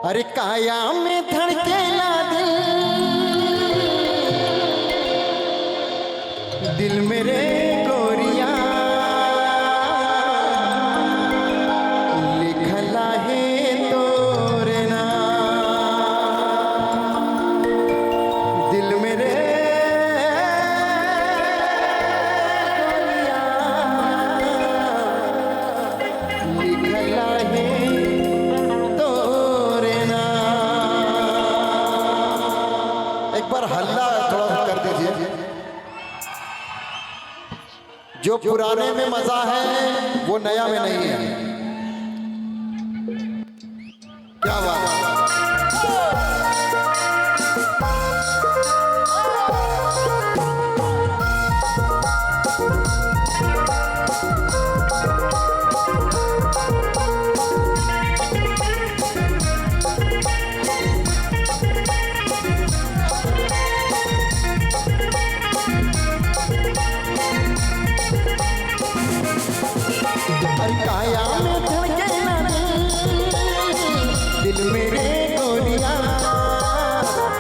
अरे काया में धड़केला दिल मेरे गोरिया लिखला है तोरे नाम। दिल मेरे गोरिया लिखला है तोरे नाम। एक बार हल्ला थोड़ा सा कर दीजिए। जो पुराने में मजा है वो नया में नहीं है। क्या बात है। काया में धड़केला दिल मेरे गोरिया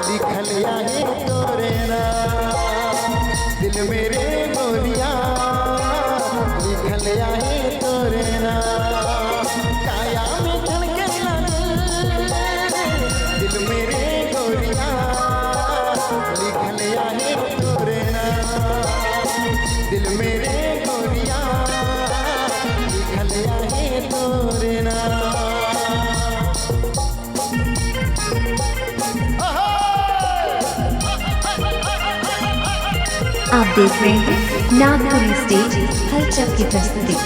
लिखलिया है तोरे नाम। दिल मेरे गोरिया लिखलिया है तोरे नाम। काया में धड़केला दिल मेरे गोरिया लिखलिया है तोरे नाम। दिल मेरे गोरिया लिखलिया है तोरे नाम। आप देख रहे हैं नागपुरी स्टेज हलचल की प्रस्तुति।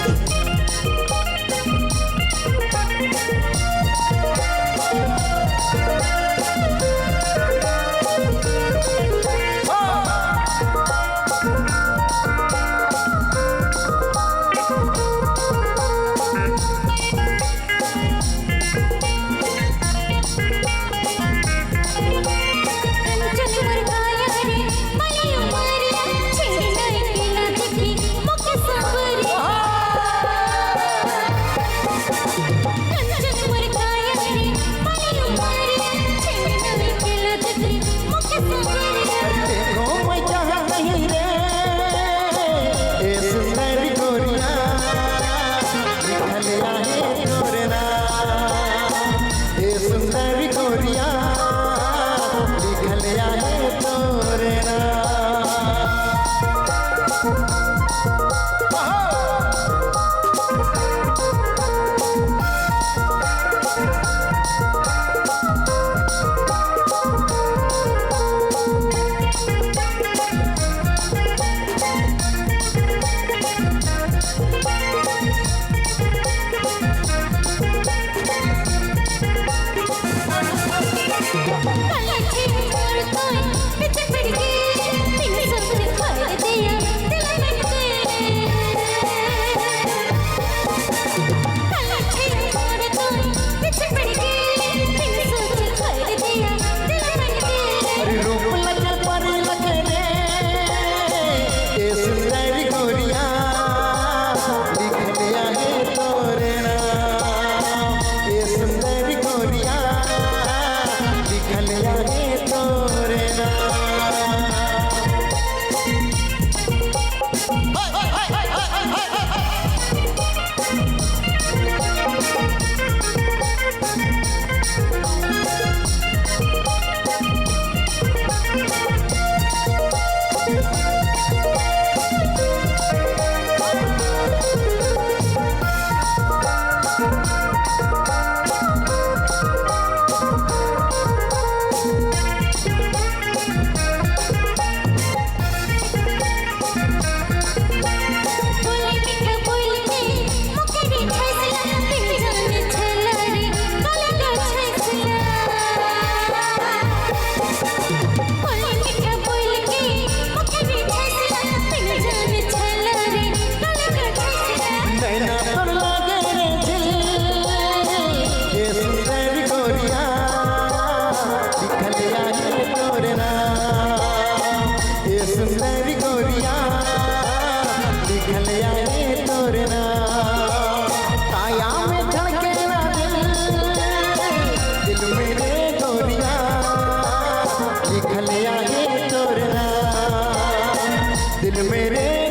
मेरे